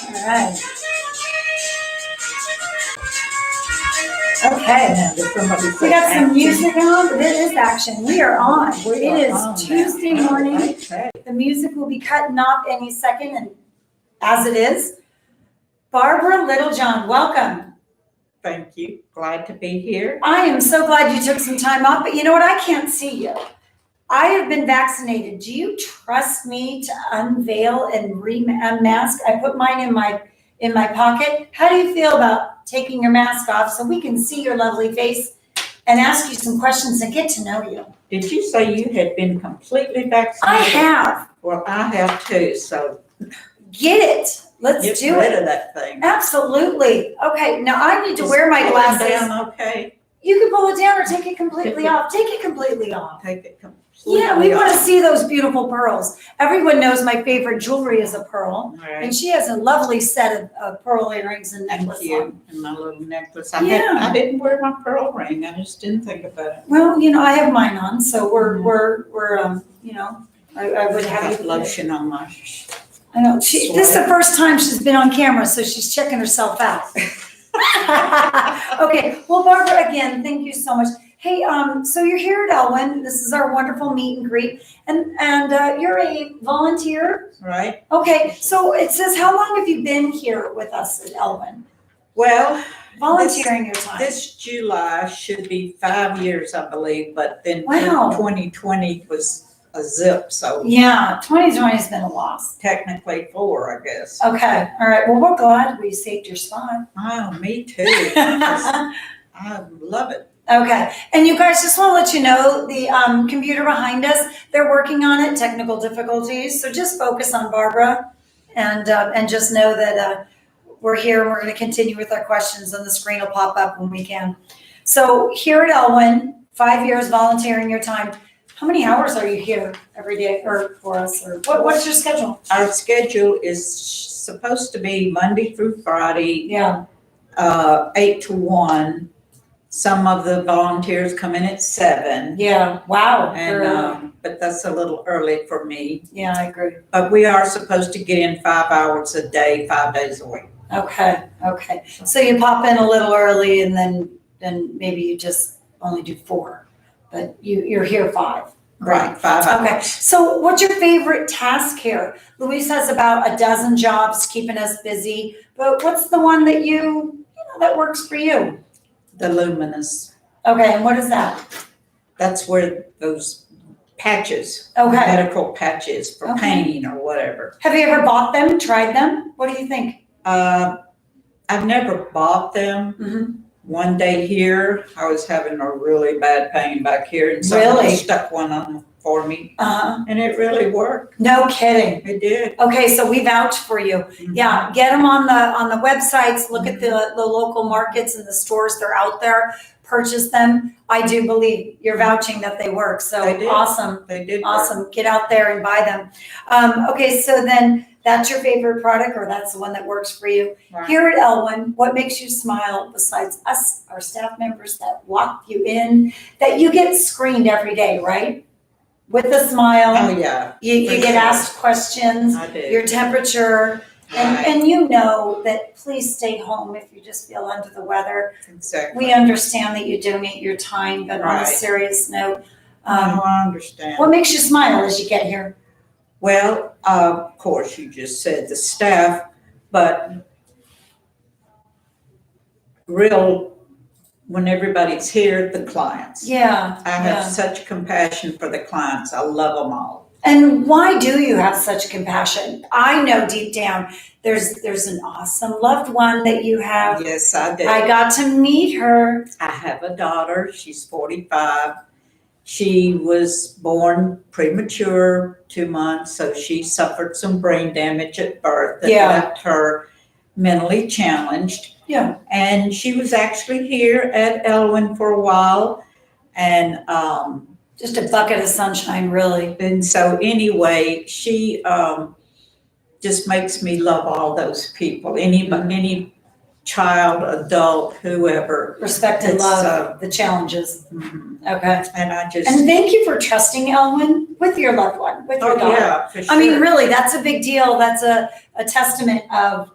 All right. Okay. We got some music on, but it is action. We are on. It is Tuesday morning. Okay. The music will be cutting off any second, and as it is, Barbara Littlejohn, welcome. Thank you. Glad to be here. I am so glad you took some time off, but you know what? I can't see you. I have been vaccinated. Do you trust me to unveil and unmask? I put mine in my pocket. How do you feel about taking your mask off so we can see your lovely face and ask you some questions and get to know you? Did you say you had been completely vaccinated? I have. Well, I have too, so Get it. Let's get do rid it. of that thing. Absolutely. Okay, now I need to wear my Pull it glasses. down, okay? You can pull it down or take it completely off. Take it completely off. Take it completely Yeah, we want to off. see those beautiful pearls. Everyone knows my favorite jewelry is a pearl. All right. And she has a lovely set of pearl earrings and Thank necklace you. on. And my little necklace. Yeah. I didn't wear my pearl ring. I just didn't think about it. Well, you know, I have mine on, so we're you know, I would I have have you. lotion on my I know, this is the first time she's been on camera, so she's checking herself out. Okay, well, Barbara, again, thank you so much. Hey, so you're here at Elwyn. This is our wonderful meet and greet, and you're a volunteer. right. Okay, so it says, how long have you been here with us at Elwyn? Well, Volunteering your time. this July should be 5 years, I believe, but then Wow. 2020 was a zip, so Yeah, 2020 has been a loss. technically 4, I guess. Okay, all right. Well, we're glad we saved your spot. Oh, me too. I love it. Okay, and you guys, just want to let you know, the computer behind us, they're working on it, technical difficulties. So just focus on Barbara and just know that we're here and we're going to continue with our questions, and the screen will pop up when we can. So here at Elwyn, 5 years volunteering your time. How many hours are you here every day or for us? Or what's your schedule? Our schedule is supposed to be Monday through Friday, Yeah. 8 to 1. Some of the volunteers come in at 7. Yeah. Wow. And but that's a little early for me. Yeah, I agree. But we are supposed to get in 5 hours a day, 5 days a week. Okay. Okay. So you pop in a little early, and then maybe you just only do 4, but you're here 5. Right, 5 hours. Okay. So what's your favorite task here? Louise has about a dozen jobs keeping us busy, but what's the one that you know that works for you? The luminous. Okay. And what is that? That's where those patches, Okay. medical patches for Okay. pain or whatever. Have you ever bought them? Tried them? What do you think? I've never bought them. Mm-hmm. One day here, I was having a really bad pain back here, and someone Really? stuck one on for me, Uh-huh. and it really worked. No kidding. It did. Okay, so we vouch for you. Yeah, get them on the websites. Look at the local markets and the stores. They're out there. Purchase them. I do believe you're vouching that they work. So They did. awesome, They did. work. awesome. Get out there and buy them. Okay, so then that's your favorite product, or that's the one that works for you. Right. Here at Elwyn, what makes you smile besides us, our staff members that walk you in, that you get screened every day, right? With a smile. Oh, yeah. You for get sure. asked questions, I did. your temperature, Right. and you know that please stay home if you just feel under the weather. Exactly. We understand that you donate your time, but on a Right. serious note, I understand. what makes you smile as you get here? Well, of course, you just said the staff, but when everybody's here, the clients. Yeah. I have such compassion for the clients. I love them all. And why do you have such compassion? I know deep down there's an awesome loved one that you have. Yes, I do. I got to meet her. I have a daughter. She's 45. She was born premature, 2 months, so she suffered some brain damage at birth that Yeah. left her mentally challenged. Yeah. And she was actually here at Elwyn for a while. And Just a bucket of sunshine, really. so anyway, she just makes me love all those people. Any child, adult, whoever. Respect and It's, love the challenges. Okay. And I just. And thank you for trusting Elwyn with your loved one, with your daughter. Yeah, for sure. I mean, really, that's a big deal. That's a testament of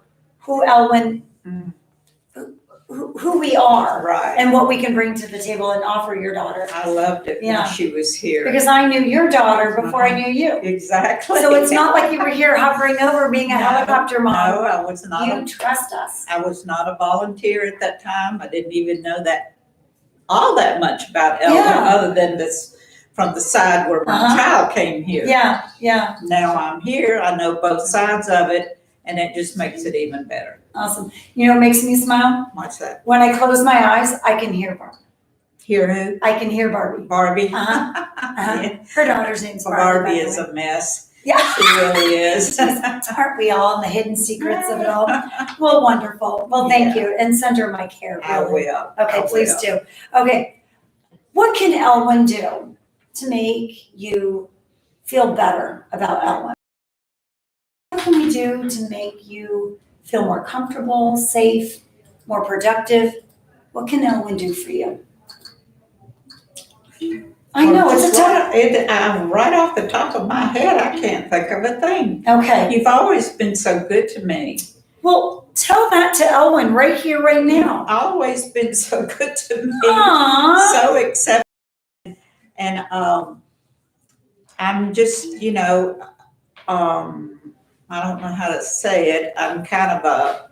who Elwyn, who we are. Right. And what we can bring to the table and offer your daughter. I loved it Yeah. when she was here. Because I knew your daughter before I knew you. Exactly. So it's not like you were here hovering over being a helicopter mom. No, I was not. You trust us. I was not a volunteer at that time. I didn't even know all that much about Elwyn, Yeah. other than this from the side where my child came here. Yeah, yeah. Now I'm here. I know both sides of it, and it just makes it even better. Awesome. You know what makes me smile? What's that? When I close my eyes, I can hear Barbie. Hear who? I can hear Barbie. Barbie. Yeah. Her daughter's name's Barbie. Barbie by the is way. a mess. Yeah. She really is. Aren't we all in the hidden secrets of it all? Well, wonderful. Well, thank you. And send her my care. I Really. will. Okay, I please will. do. Okay. What can Elwyn do to make you feel better about Elwyn? What can we do to make you feel more comfortable, safe, more productive? What can Elwyn do for you? I know, it's a tough. Right off the top of my head, I can't think of a thing. Okay. You've always been so good to me. Well, tell that to Elwyn right here, right now. Always been so good to me. Aww. So accepting. And I'm just, I don't know how to say it. I'm kind of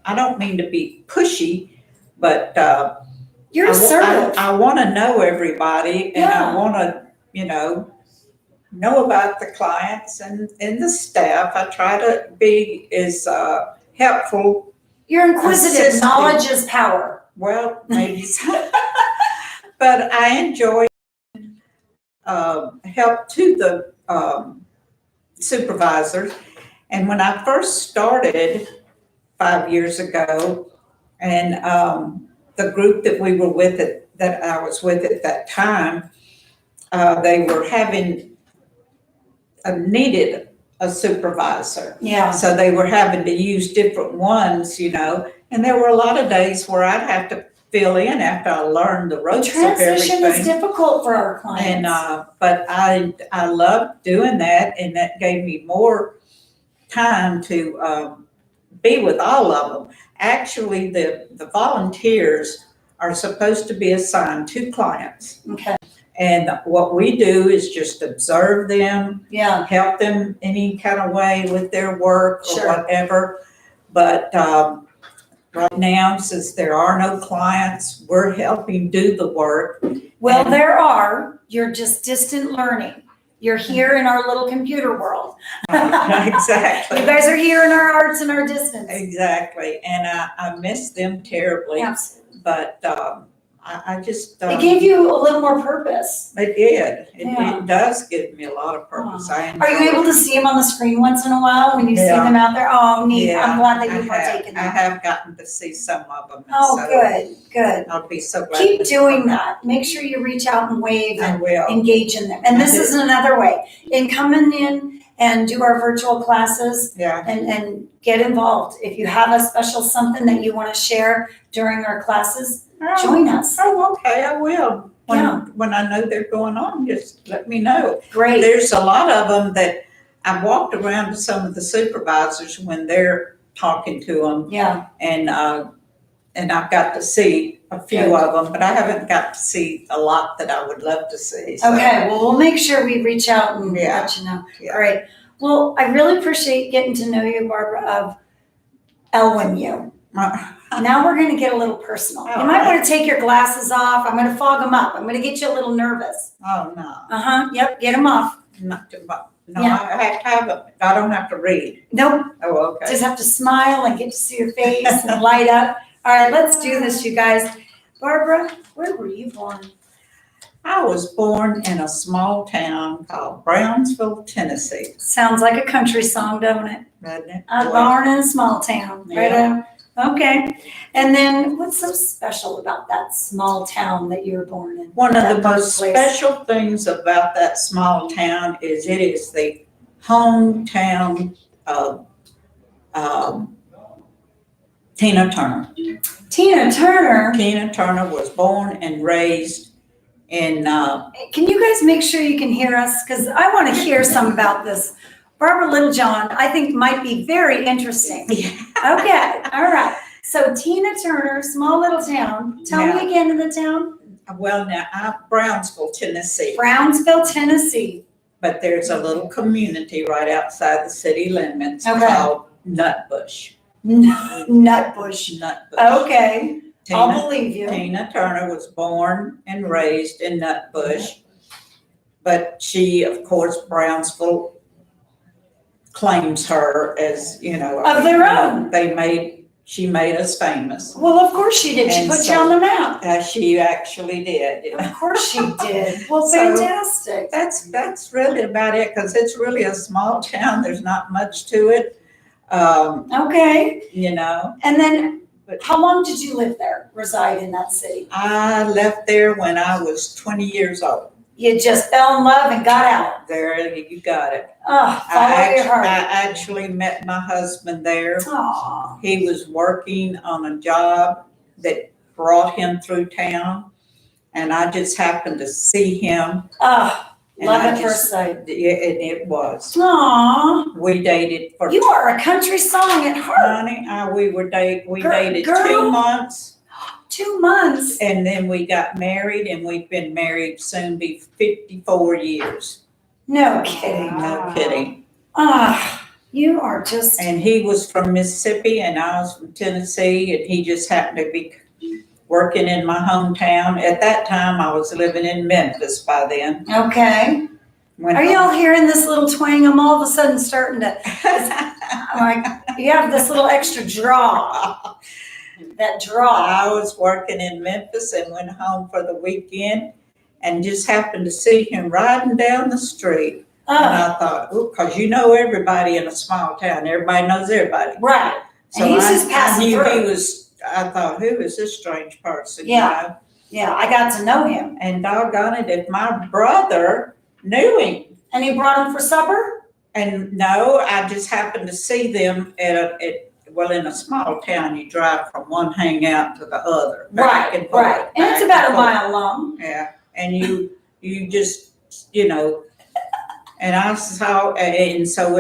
I don't mean to be pushy, but You're assertive. I want to know everybody, and I want to, know about the clients and the staff. I try to be as helpful. You're inquisitive. Assisting. Knowledge is power. Well, maybe so. But I enjoy help to the supervisors. And when I first started 5 years ago, and the group that we were with, that I was with at that time, they were needed a supervisor. Yeah. So they were having to use different ones, and there were a lot of days where I'd have to fill in after I learned the ropes of everything. Transition is difficult for our clients. And but I loved doing that, and that gave me more time to be with all of them. Actually, the volunteers are supposed to be assigned to clients. Okay. And what we do is just observe them, Yeah. help them any kind of way with their work or Sure. whatever. But right now, since there are no clients, we're helping do the work. Well, And- there are. You're just distant learning. You're here in our little computer world. Exactly. You guys are here in our hearts and our distance. Exactly. And I miss them terribly. Absolutely. But I just. It gave you a little more purpose. It did. Yeah. It does give me a lot of purpose. I Are you enjoy able to see them on the screen once in a while when you see Yeah. them out there? Oh, neat. Yeah, I'm glad that you I partake in have. I that. have gotten to see some of them. and Oh, so good, good. I'll be so glad. Keep to- doing that. Make sure you reach out and wave I and will. engage in them. And this is another way. In coming in and do our virtual classes Yeah. and get involved. If you have a special something that you want to share during our classes, join us. Oh, okay, I will. Yeah. When I know they're going on, just let me know. Great. There's a lot of them that I've walked around to some of the supervisors when they're talking to them, Yeah. and I've got to see a few Good. of them, but I haven't got to see a lot that I would love to see. So. Okay, well, we'll make sure we reach out and Yeah. let you know. Yeah. All right. Well, I really appreciate getting to know you, Barbara, of Elwyn you. Now we're going to get a little personal. You All might right. want to take your glasses off. I'm going to fog them up. I'm going to get you a little nervous. Oh, no, Uh-huh. Yep, get them off. not too much. No, Yeah. I have to have them. I don't have to read. Nope, Oh, okay. just have to smile and get to see your face and light up. All right, let's do this, you guys. Barbara, where were you born? I was born in a small town called Brownsville, Tennessee. Sounds like a country song, don't it? Doesn't it? I was Well, born in a small town, right? Okay. And then what's so special about that small town that you were born in? one of That the most birthplace? special things about that small town is it is the hometown of Tina Turner. Tina Turner. Tina Turner was born and raised in Can you guys make sure you can hear us? Because I want to hear some about this. Barbara Littlejohn, I think might be very interesting. Yeah. Okay, all right. So Tina Turner, small little town. Tell me again in the town. Well, now, I'm Brownsville, Tennessee. Brownsville, Tennessee. But there's a little community right outside the city limits called Nutbush. Nutbush. Nutbush. Okay, I'll believe you. Tina Turner was born and raised in Nutbush. But she, of course, Brownsville claims her as, Of their own. She made us famous. Well, of course she did. She put you on the map. She actually did. Of course she did. Well, So, fantastic. That's really about it, because it's really a small town. There's not much to it. Okay. And then, how long did you live there, reside in that city? I left there when I was 20 years old. You just fell in love and got out. There, you got it. Oh, follow your heart. I actually met my husband there. Aww. He was working on a job that brought him through town, and I just happened to see him. Oh, love at first sight. And it was. Aww. We dated for. You are a country song at heart. Honey, we dated girl. 2 months. 2 months. And then we got married, and we've been married soon be 54 years. No kidding. No kidding. You are just. And he was from Mississippi, and I was from Tennessee, and he just happened to be working in my hometown. At that time, I was living in Memphis by then. Okay. Are y'all hearing this little twang? I'm all of a sudden starting to, like, you have this little extra draw. That draw. I was working in Memphis and went home for the weekend and just happened to see him riding down the street. And I thought, because everybody in a small town, everybody knows everybody. Right. So and he's just passing through. I thought, who is this strange person? Yeah. Yeah, I got to know him. And doggone it, if my brother knew him. And he brought him for supper? And no, I just happened to see them in a small town, you drive from one hangout to the other. Right. And it's about a mile long. Yeah. And you just, and I saw, and so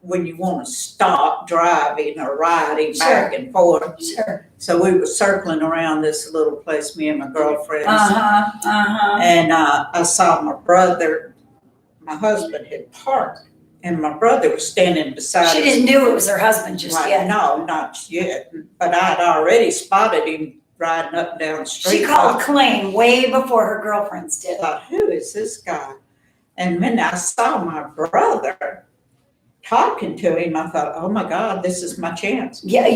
when you want to stop driving or riding back and forth. Sure. So we were circling around this little place, me and my girlfriends. Uh-huh. And I saw my brother, my husband had parked, and my brother was standing beside She didn't know it was her husband just yet. No, not yet. But I'd already spotted him riding up and down the street. She called claim way before her girlfriends did. I thought, who is this guy? And when I saw my brother talking to him, I thought, oh my God, this is my chance. Yeah.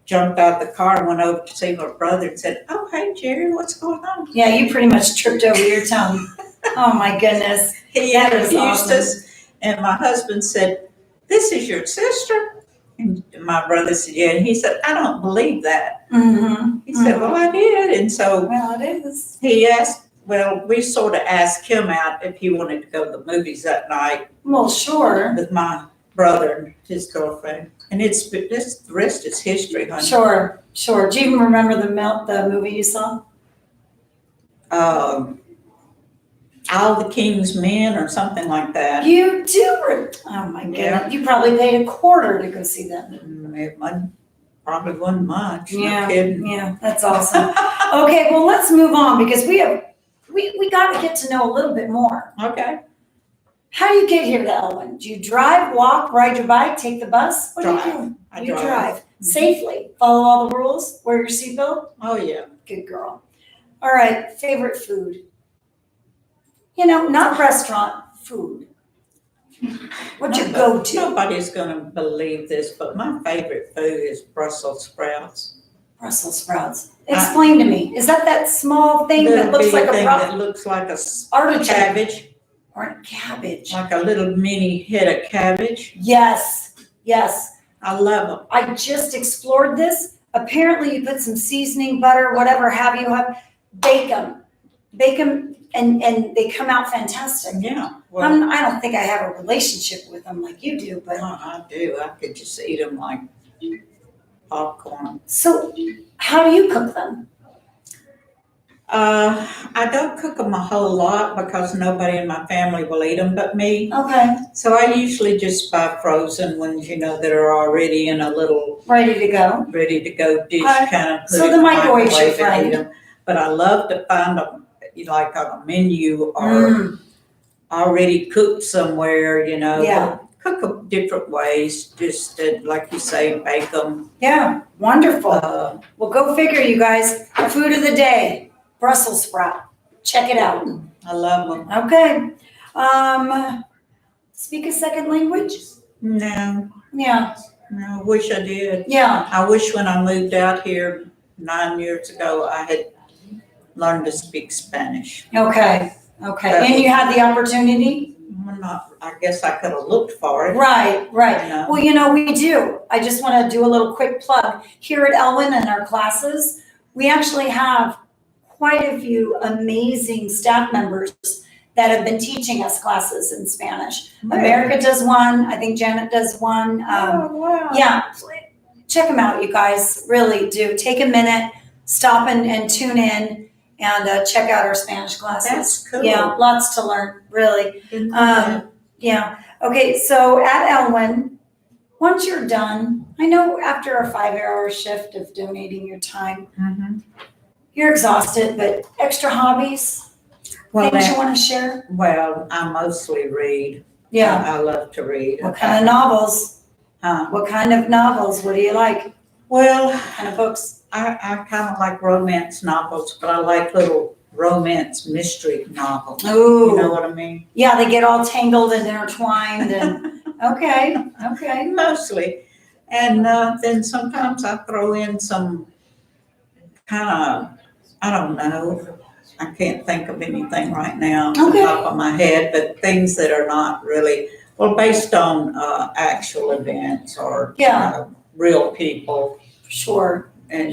Jumped out the car and went over to see my brother and said, oh, hey, Jerry, what's going on? Yeah, you pretty much tripped over your tongue. Oh my goodness. He introduced us, and my husband said, this is your sister? And my brother said, yeah. And he said, I don't believe that. Mm-hmm. He said, well, I did. And so well, it is. He asked, we sort of asked him out if he wanted to go to the movies that night. Well, sure. With my brother and his girlfriend. And the rest is history, honey. Sure. Do you even remember the movie you saw? All the King's Men or something like that. You do? Oh my goodness. Yeah. You probably paid $0.25 to go see that. It probably wasn't much. Yeah. No kidding. Yeah, that's awesome. Okay, well, let's move on because we got to get to know a little bit more. Okay. How do you get here to Elwyn? Do you drive, walk, ride your bike, take the bus? What do you do? You drive. Safely. Follow all the rules. Wear your seatbelt. Oh, yeah. Good girl. All right, favorite food. Not restaurant, food. What's your go-to? Nobody's going to believe this, but my favorite food is Brussels sprouts. Brussels sprouts. Explain to me. Is that small thing that looks like that looks like a artichoke? Cabbage. Or cabbage. Like a little mini head of cabbage. Yes. I love them. I just explored this. Apparently you put some seasoning, butter, whatever have you, bake them, and they come out fantastic. Yeah. Well, I don't think I have a relationship with them like you do, but I do. I could just eat them like popcorn. So how do you cook them? I don't cook them a whole lot because nobody in my family will eat them but me. Okay, So I usually just buy frozen ones, that are already in a little ready to go. dish, Okay. kind of put So it the in microwave's your and eat friend. them. But I love to find them, like on a menu or already cooked somewhere, Yeah. Cook them different ways, just like you say, bake them. Yeah, wonderful. Well, go figure, you guys. Food of the day, Brussels sprout. Check it out. I love them. Okay. Speak a second language? No, Yeah, I wish I did. yeah. I wish when I moved out here 9 years ago, I had learned to speak Spanish. Okay. And you had the opportunity? I guess I could have looked for it. Right. Well, we do. I just want to do a little quick plug. Here at Elwyn and our classes, we actually have quite a few amazing staff members that have been teaching us classes in Spanish. Right. America does one. I think Janet does one. Wow. Yeah, check them out, you guys. Really do. Take a minute, stop and tune in and check out our Spanish classes. That's cool. Yeah, lots to learn, really. Didn't know that. Yeah. Okay, so at Elwyn, once you're done, I know after a 5-hour shift of donating your time, you're exhausted, but extra hobbies, things you want to share? Well, I mostly read. Yeah. I love to read. What kind of novels? Huh? What kind of novels? What do you like? Well, What kind of books? I kind of like romance novels, but I like little romance mystery novels. Ooh. You know what I mean? Yeah, they get all tangled and intertwined and okay. Mostly. And then sometimes I throw in some kind of, I don't know, I can't think of anything right now off the top of my head, but things that are not really, based on actual events or real people. Sure. And,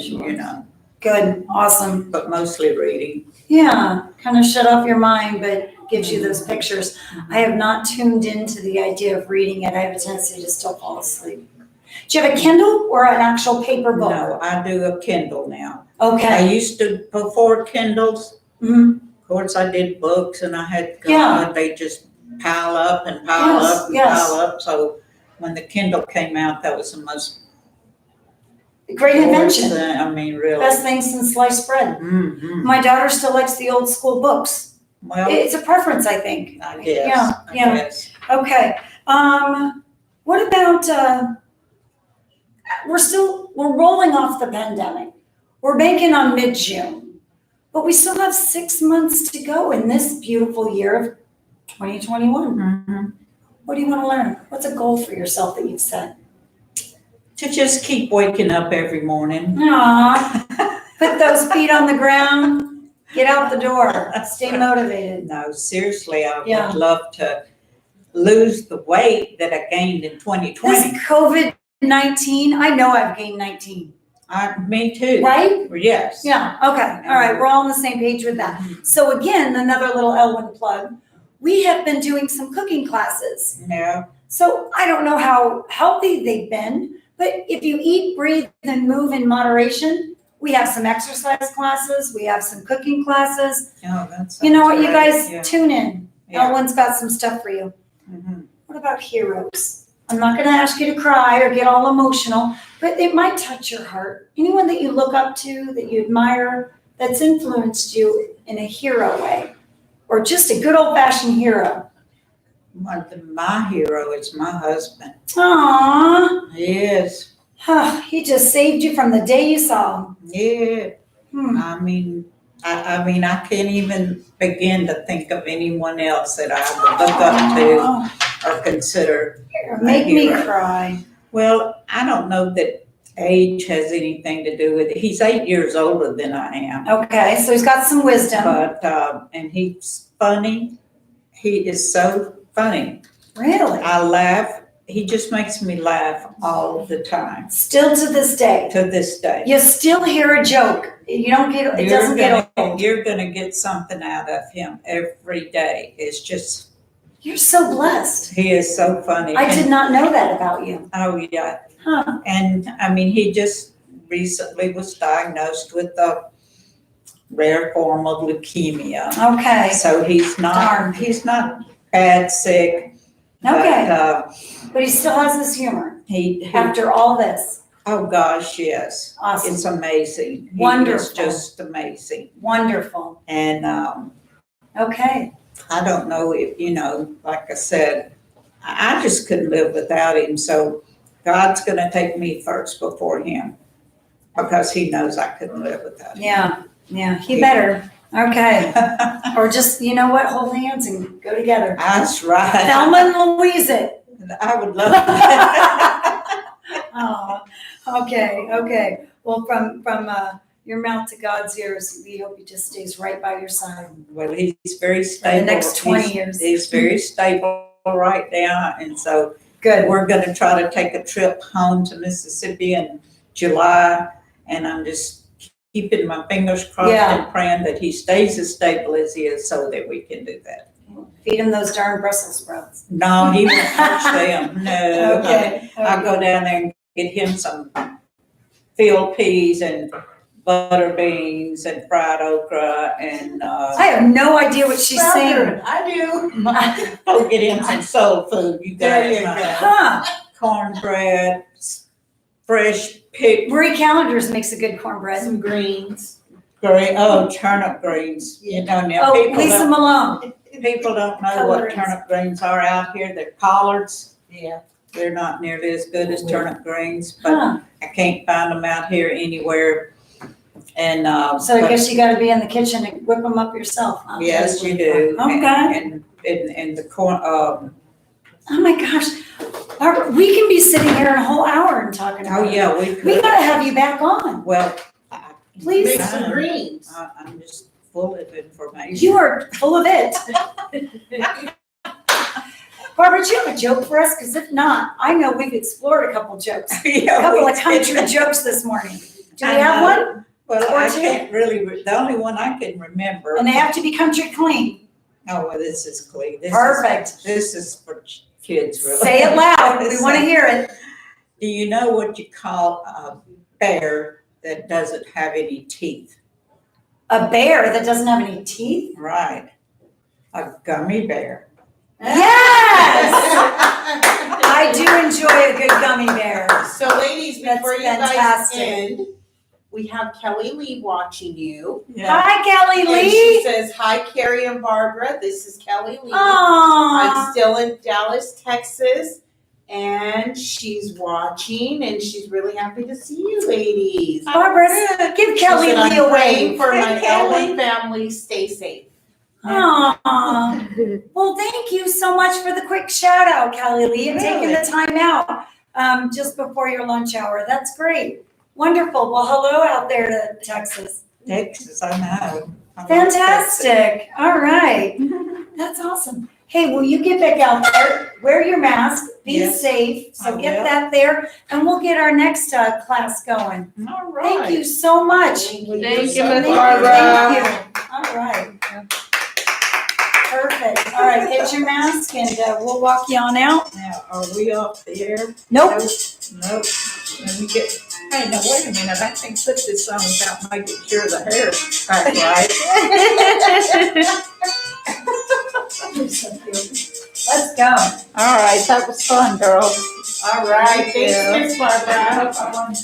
Good. Awesome. but mostly reading. Yeah, kind of shut off your mind, but gives you those pictures. I have not tuned into the idea of reading it. I have a tendency to still fall asleep. Do you have a Kindle or an actual paper book? No, I do a Kindle now. Okay. I used to, before Kindles, of course I did books and I had, they just pile up and pile up and pile up. So when the Kindle came out, that was the most great invention. Really. Best thing since sliced bread. Mm-hmm. My daughter still likes the old school books. Well, it's a preference, I think. I guess. I guess. Okay. What about, we're rolling off the pandemic. We're banking on mid-June, but we still have 6 months to go in this beautiful year of 2021. Mm-hmm. What do you want to learn? What's a goal for yourself that you've set? To just keep waking up every morning. Aww. Put those feet on the ground. Get out the door. Stay motivated. No, seriously, I would love to lose the weight that I gained in 2020. This COVID-19, I know I've gained 19. Me too. Right? Yes. Yeah, okay. All right, we're all on the same page with that. So again, another little Elwyn plug. We have been doing some cooking classes. Yeah. So I don't know how healthy they've been, but if you eat, breathe, and move in moderation, we have some exercise classes. We have some cooking classes. Oh, that's. You know what, you guys, tune in. Yeah. Elwyn's got some stuff for you. Mm-hmm. What about heroes? I'm not going to ask you to cry or get all emotional, but it might touch your heart. Anyone that you look up to, that you admire, that's influenced you in a hero way, or just a good old-fashioned hero. My hero is my husband. Aww. Yes. He just saved you from the day you saw him. Yeah. I mean, I can't even begin to think of anyone else that I would look up to or consider. Make me cry. Well, I don't know that age has anything to do with it. He's 8 years older than I am. Okay, so he's got some wisdom. But, and he's funny. He is so funny. Really? I laugh. He just makes me laugh all the time. Still to this day? To this day. You still hear a joke. You don't get, it doesn't get old. You're going to get something out of him every day. It's just. You're so blessed. He is so funny. I did not know that about you. Oh, yeah. Huh. And I mean, he just recently was diagnosed with rare form of leukemia. Okay. So he's Darn. not bad sick. Okay. But, But he still has this humor he after all this. oh gosh, yes. Awesome. It's amazing. Wonderful. It's just amazing. Wonderful. And Okay. I don't know if, like I said, I just couldn't live without him. So God's going to take me first before him because he knows I couldn't live without him. Yeah, he better. Okay. Or just, you know what, hold hands and go together. That's right. Thelma and Louise it. I would love that. Oh, okay. Well, from your mouth to God's ears, we hope he just stays right by your side. Well, he's very stable. For the next 20 years. He's very stable right now. And so Good. we're going to try to take a trip home to Mississippi in July. And I'm just keeping my fingers crossed and praying that he stays as stable as he is so that we can do that. Feed him those darn Brussels sprouts. No, he won't touch them. No. Okay. I'll go down there and get him some field peas and butter beans and fried okra and I have no idea what she's saying. I do. go get him some soul food. You There guys you know. go. Huh. Cornbread, fresh picked Marie Callender's makes a good cornbread. Some greens. green, turnip greens. You know, now Oh, Lisa Malone. people don't know what Colorings. turnip greens are out here. They're collards. Yeah. They're not nearly as good as turnip greens, but Huh. I can't find them out here anywhere. And So I guess you gotta be in the kitchen and whip them up yourself, huh? yes, you do. Okay. And the corn. Oh my gosh. Barbara, we can be sitting here a whole hour and talking about Oh it. yeah, we could. We gotta have you back on. Well, Please. Make some greens. I'm just full of information. You are full of it. Barbara, do you have a joke for us? Because if not, I know we've explored a couple jokes. Yeah, A couple we of country did. jokes this morning. Do we I have know. one? Well, Or I two? can't really. The only one I can remember. And they have to be country clean. Oh, well, this is clean. Perfect. This is for kids, really. Say it loud. We want to hear it. Do you know what you call a bear that doesn't have any teeth? A bear that doesn't have any teeth? Right. A gummy bear. Yes! I do enjoy a good gummy bear. So ladies, That's before you guys fantastic. end, we have Kelly Lee watching you. Hi, Kelly And she Lee. says, hi, Kerry and Barbara. This is Kelly Lee. Aww. I'm still in Dallas, Texas. And she's watching, and she's really happy to see you, ladies. Barbara, give Kelly She said, Lee a I'm praying wave. for my Hey, Kelly. Ellen family. Stay safe. Aww. Well, thank you so much for the quick shout out, Kelly Lee, and taking the time out just before your lunch hour. That's great. Wonderful. Well, hello out there to Texas. Texas, I know. I love Fantastic. All right. That's awesome. Hey, will you get back out there? Wear your mask. Be Yes, safe. I So get will. that there, and we'll get our next class going. Texas. All right. Thank you so much. Thank you. Thank you, Thank Miss you. Barbara. Thank you. All right. Perfect. All right, get your mask and we'll walk you on out. Now, are we off the air? Nope. Nope. Let me get, hey, now wait a minute. I can't put this on without making sure the hair is back right. Let's go. All right, that was fun, girls. All right. Thank you. Thanks, Miss Barbara. I hope I won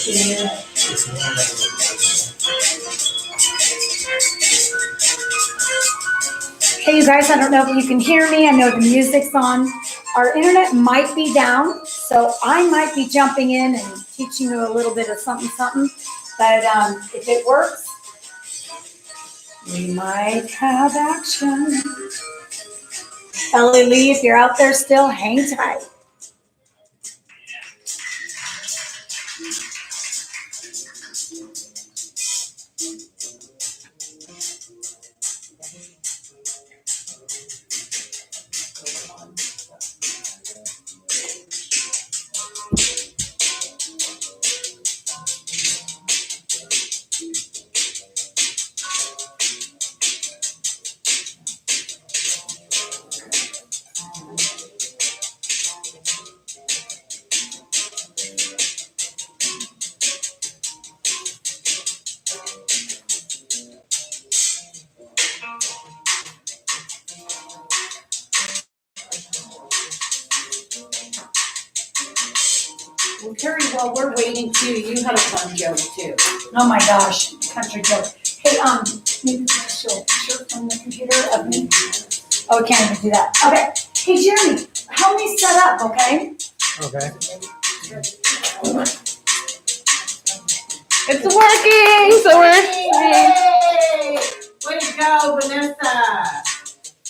Hey, you guys, I don't know if you can hear me. I know the music's on. Our internet might be down, so I might be jumping in and teaching you a little bit of something. But if it works, we might have action. Ellie Lee, if you're out there still, hang tight. Well, Kerry, while we're waiting too, you had a fun joke too. Oh my gosh, country joke. Hey, maybe just show a picture from the computer of me. Oh, I can't even do that. Okay. Hey, Jeremy, help me set up, okay? Okay. It's working! So Yay! Way to go, Vanessa!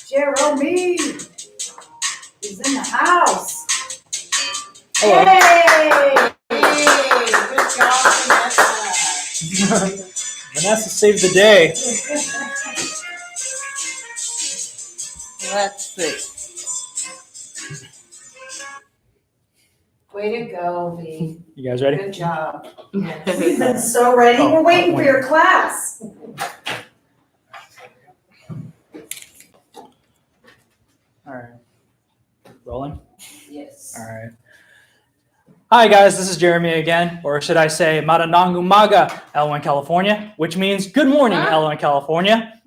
Jeremy is in the house. Hello. Hey! Hey, good job, Vanessa. Vanessa saved the day. let's see. Way to go, V. You guys ready? Good job. You've been so ready. We're waiting for your class. All right. Rolling? Yes. All right. Hi guys, this is Jeremy again, or should I say Maranang umaga, Elwyn, California, which means good morning, Elwyn, California.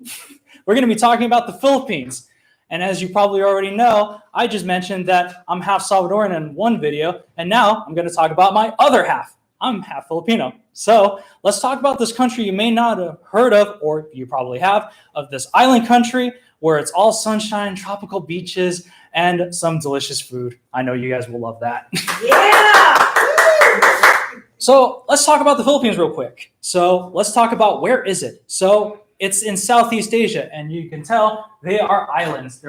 We're going to be talking about the Philippines. And as you probably already know, I just mentioned that I'm half Salvadoran in one video, and now I'm going to talk about my other half. I'm half Filipino. So let's talk about this country you may not have heard of, or you probably have, of this island country where it's all sunshine, tropical beaches, and some delicious food. I know you guys will love that. Yeah! So let's talk about the Philippines real quick. So let's talk about where is it? So it's in Southeast Asia, and you can tell they are islands.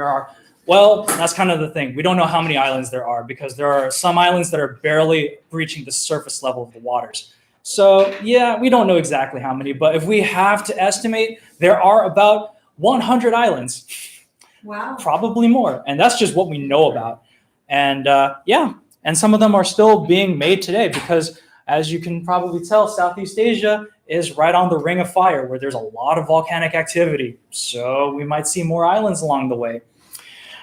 Well, that's kind of the thing. We don't know how many islands there are because there are some islands that are barely breaching the surface level of the waters. So yeah, we don't know exactly how many, but if we have to estimate, there are about 100 islands. Wow. Probably more. And that's just what we know about. And and some of them are still being made today because, as you can probably tell, Southeast Asia is right on the ring of fire where there's a lot of volcanic activity. So we might see more islands along the way.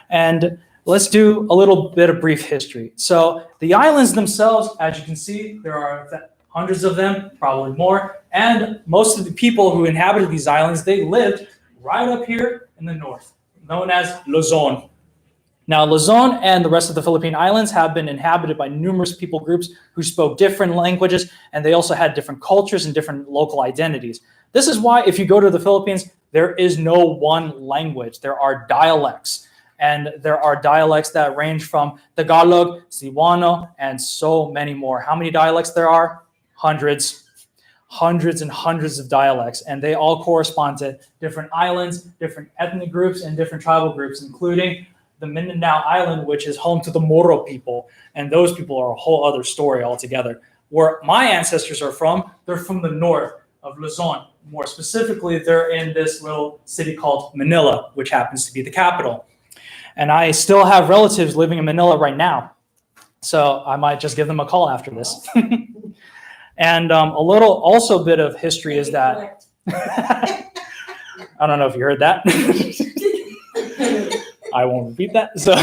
And let's do a little bit of brief history. So the islands themselves, as you can see, there are hundreds of them, probably more. And most of the people who inhabited these islands, they lived right up here in the north, known as Luzon. Now, Luzon and the rest of the Philippine Islands have been inhabited by numerous people groups who spoke different languages, and they also had different cultures and different local identities. This is why if you go to the Philippines, there is no one language. There are dialects, and there are dialects that range from Tagalog, Cebuano, and so many more. How many dialects there are? Hundreds and hundreds of dialects, and they all correspond to different islands, different ethnic groups, and different tribal groups, including the Mindanao Island, which is home to the Moro people, and those people are a whole other story altogether. Where my ancestors are from, they're from the north of Luzon. More specifically, they're in this little city called Manila, which happens to be the capital. And I still have relatives living in Manila right now, so I might just give them a call after this. And a little also bit of history is that I don't know if you heard that. I won't repeat that. So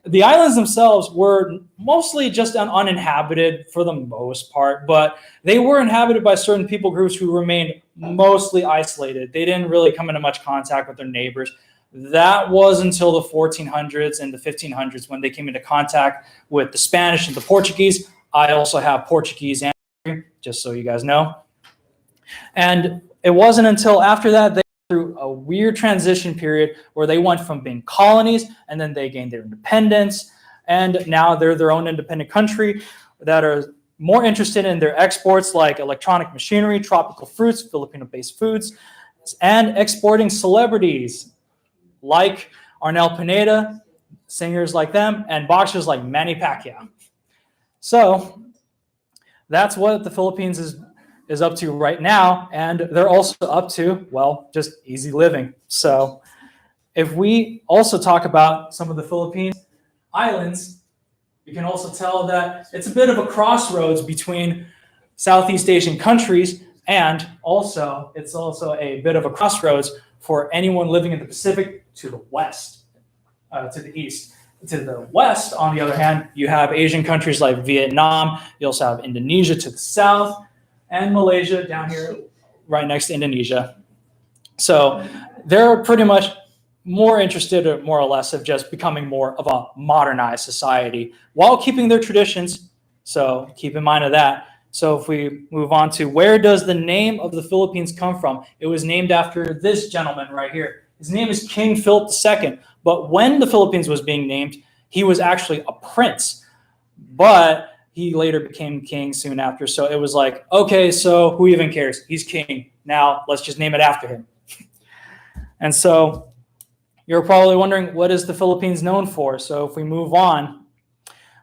the islands themselves were mostly just uninhabited for the most part, but they were inhabited by certain people groups who remained mostly isolated. They didn't really come into much contact with their neighbors. That was until the 1400s and the 1500s when they came into contact with the Spanish and the Portuguese. I also have Portuguese and just so you guys know. And it wasn't until after that they went through a weird transition period where they went from being colonies and then they gained their independence. And now they're their own independent country that are more interested in their exports like electronic machinery, tropical fruits, Filipino-based foods, and exporting celebrities like Arnel Pineda, singers like them, and boxers like Manny Pacquiao. So that's what the Philippines is up to right now, and they're also up to, well, just easy living. So if we also talk about some of the Philippines islands, you can also tell that it's a bit of a crossroads between Southeast Asian countries, and also it's also a bit of a crossroads for anyone living in the Pacific to the west, to the east. To the west, on the other hand, you have Asian countries like Vietnam. You also have Indonesia to the south, and Malaysia down here right next to Indonesia. So they're pretty much more interested, more or less, of just becoming more of a modernized society while keeping their traditions. So keep in mind of that. So if we move on to where does the name of the Philippines come from? It was named after this gentleman right here. His name is King Philip II. But when the Philippines was being named, he was actually a prince. But he later became king soon after. So it was like, okay, so who even cares? He's king. Now let's just name it after him. And so you're probably wondering, what is the Philippines known for? So if we move on,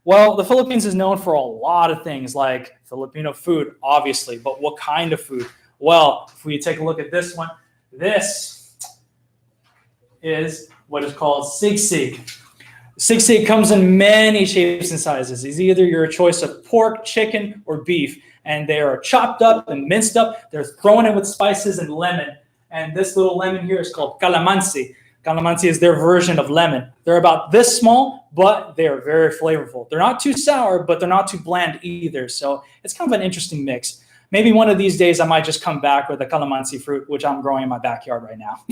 well, the Philippines is known for a lot of things like Filipino food, obviously, but what kind of food? Well, if we take a look at this one, this is what is called Sig Sig. Sig Sig comes in many shapes and sizes. It's either your choice of pork, chicken, or beef, and they are chopped up and minced up. They're thrown in with spices and lemon. And this little lemon here is called calamansi. Calamansi is their version of lemon. They're about this small, but they are very flavorful. They're not too sour, but they're not too bland either. So it's kind of an interesting mix. Maybe one of these days I might just come back with a calamansi fruit, which I'm growing in my backyard right now.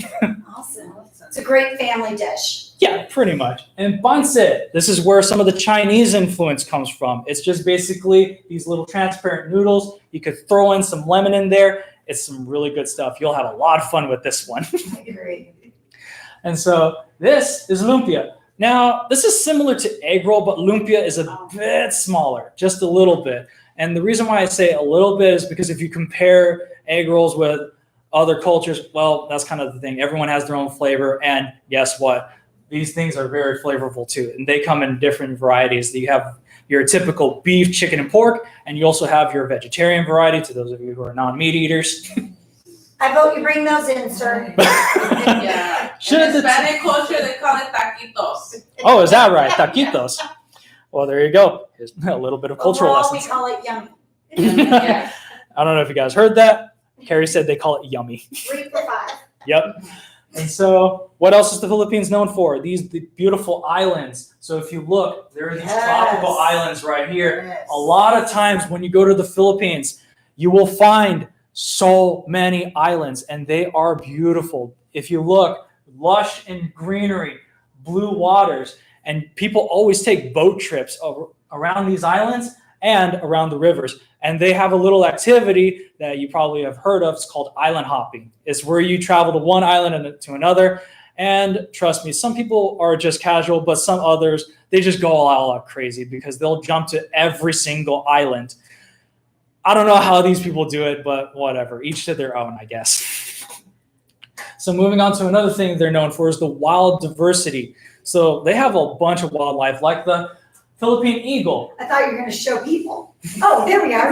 Awesome. It's a great family dish. Yeah, pretty much. And Pansit, this is where some of the Chinese influence comes from. It's just basically these little transparent noodles. You could throw in some lemon in there. It's some really good stuff. You'll have a lot of fun with this one. I agree. And so this is lumpia. Now, this is similar to egg roll, but lumpia is a bit smaller, just a little bit. And the reason why I say a little bit is because if you compare egg rolls with other cultures, well, that's kind of the thing. Everyone has their own flavor. And guess what? These things are very flavorful too. And they come in different varieties. You have your typical beef, chicken, and pork. And you also have your vegetarian variety to those of you who are non-meat eaters. I vote you bring those in, sir. Yeah. Should In the Hispanic culture, they call it taquitos. Oh, is that right? Taquitos. Well, there you go. Here's a little bit of cultural Overall, lessons. we call it yummy. Yeah. I don't know if you guys heard that. KERRY said they call it yummy. 3 for 5. Yep. And so what else is the Philippines known for? The beautiful islands. So if you look, there are these tropical islands right here. Yes. A lot of times when you go to the Philippines, you will find so many islands, and they are beautiful. If you look, lush in greenery, blue waters, and people always take boat trips around these islands and around the rivers. And they have a little activity that you probably have heard of. It's called island hopping. It's where you travel to one island to another. And trust me, some people are just casual, but some others, they just go all out crazy because they'll jump to every single island. I don't know how these people do it, but whatever. Each to their own, I guess. So moving on to another thing they're known for is the wild diversity. So they have a bunch of wildlife, like the Philippine Eagle. I thought you were going to show people. Oh, there we are.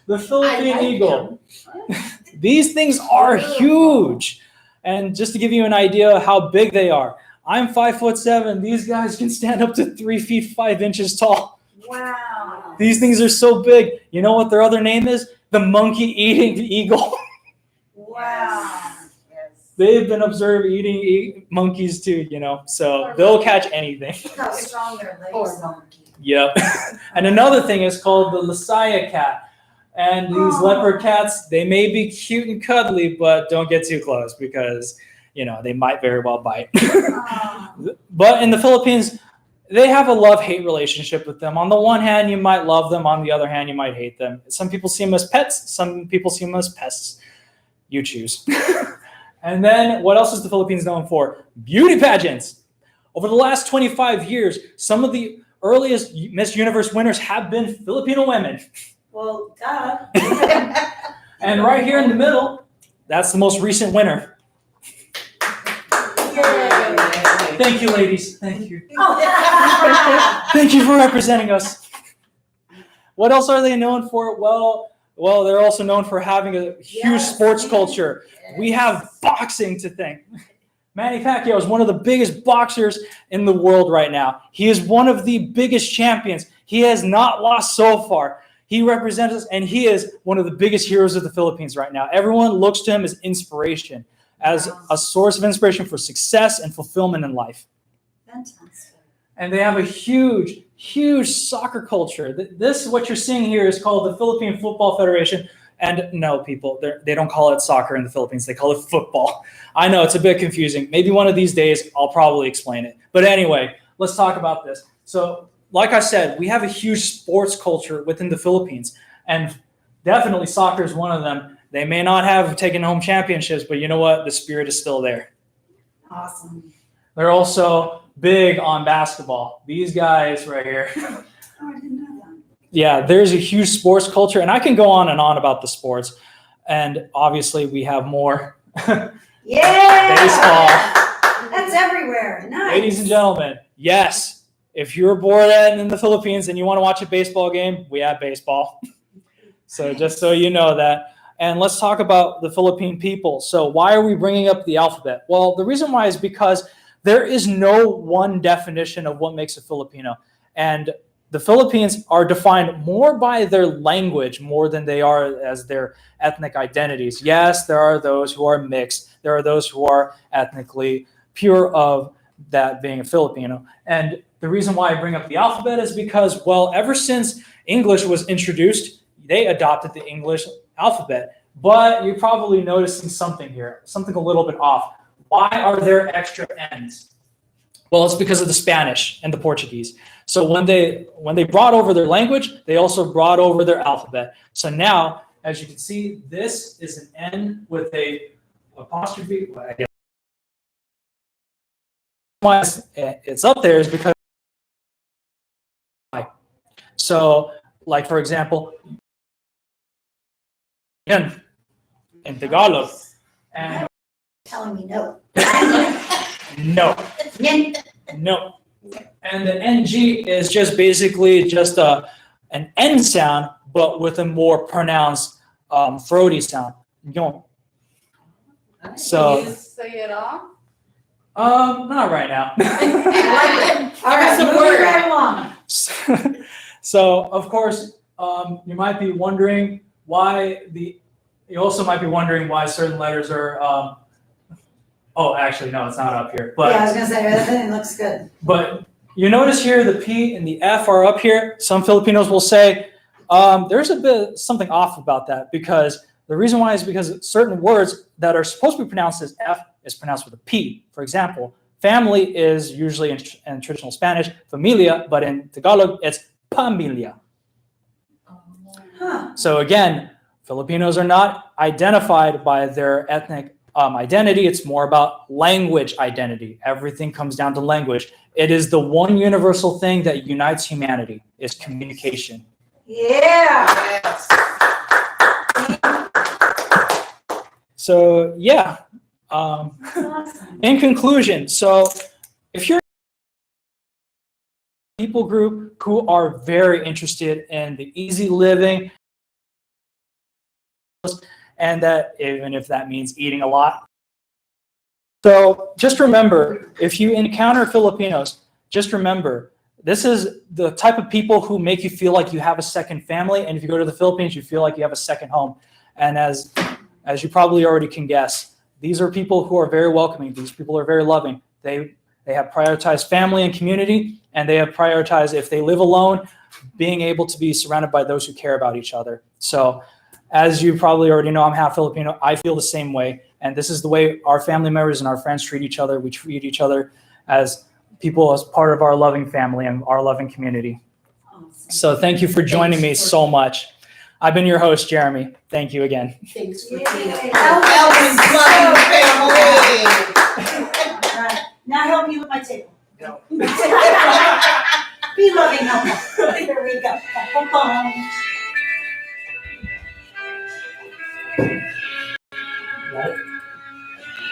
The Philippine like Eagle. These things are huge. And just to give you an idea of how big they are, I'm 5'7". These guys can stand up to 3 feet 5 inches tall. Wow. These things are so big. You know what their other name is? The monkey-eating eagle. Wow. They've been observed eating monkeys too, so they'll catch anything. Look how strong their legs Poor are. monkey. Yep. And another thing is called the Leopard Cat. And these leopard cats, they may be cute and cuddly, but don't get too close because, they might very well bite. Oh. But in the Philippines, they have a love-hate relationship with them. On the one hand, you might love them. On the other hand, you might hate them. Some people see them as pets. Some people see them as pests. You choose. And then what else is the Philippines known for? Beauty pageants. Over the last 25 years, some of the earliest Miss Universe winners have been Filipino women. Well, duh. And right here in the middle, that's the most recent winner. Yay. Thank you, ladies. Thank you. Oh. Thank you for representing us. What else are they known for? Well, they're also known for having a huge Yes. sports culture. We have boxing to thank. Manny Pacquiao is one of the biggest boxers in the world right now. He is one of the biggest champions. He has not lost so far. He represents us, and he is one of the biggest heroes of the Philippines right now. Everyone looks to him as inspiration, as a source of inspiration for success and fulfillment in life. Fantastic. And they have a huge, huge soccer culture. This, what you're seeing here, is called the Philippine Football Federation. And no, people, they don't call it soccer in the Philippines. They call it football. I know it's a bit confusing. Maybe one of these days I'll probably explain it. But anyway, let's talk about this. So, like I said, we have a huge sports culture within the Philippines. And definitely soccer is one of them. They may not have taken home championships, but you know what? The spirit is still there. Awesome. They're also big on basketball. These guys right here. Oh, I didn't know that. Yeah, there's a huge sports culture, and I can go on and on about the sports. And obviously, we have more. Yeah. Baseball. That's everywhere. Nice. Ladies and gentlemen, yes, if you're bored in the Philippines and you want to watch a baseball game, we have baseball. So just so you know that. And let's talk about the Philippine people. So why are we bringing up the alphabet? Well, the reason why is because there is no one definition of what makes a Filipino. And the Philippines are defined more by their language more than they are as their ethnic identities. Yes, there are those who are mixed. There are those who are ethnically pure of that being a Filipino. And the reason why I bring up the alphabet is because, well, ever since English was introduced, they adopted the English alphabet. But you're probably noticing something here, something a little bit off. Why are there extra N's? Well, it's because of the Spanish and the Portuguese. So when they brought over their language, they also brought over their alphabet. So now, as you can see, this is an N with a apostrophe. Well, I guess why it's up there is because. So, like for example, in Tagalog, and Telling me no. no. No. And the NG is just basically just an N sound, but with a more pronounced throaty sound. So, Can you say it all? not right now. All right, So moving we're- right along. So, of course, you might be wondering you also might be wondering why certain letters are, oh, actually, no, it's not up here. But Yeah, I was gonna say, that thing looks good. But you notice here the P and the F are up here. Some Filipinos will say there's a bit something off about that, because the reason why is because certain words that are supposed to be pronounced as F is pronounced with a P. For example, family is usually in traditional Spanish, familia, but in Tagalog, it's pamilya. Huh. So again, Filipinos are not identified by their ethnic identity. It's more about language identity. Everything comes down to language. It is the one universal thing that unites humanity, is communication. Yeah. Yes. So yeah, That's awesome. in conclusion, so if you're a people group who are very interested in the easy living, and that even if that means eating a lot. So just remember, if you encounter Filipinos, just remember, this is the type of people who make you feel like you have a second family. And if you go to the Philippines, you feel like you have a second home. And as you probably already can guess, these are people who are very welcoming. These people are very loving. They have prioritized family and community, and they have prioritized, if they live alone, being able to be surrounded by those who care about each other. So as you probably already know, I'm half Filipino. I feel the same way. And this is the way our family members and our friends treat each other. We treat each other as people as part of our loving family and our loving community. So thank you for joining me so much. I've been your host, Jeremy. Thank you again. Thanks for Yay. being Elvin's loving family. All right. Now help me with my table. No. Be loving, Elma. Here we go. Bum, bum, bum.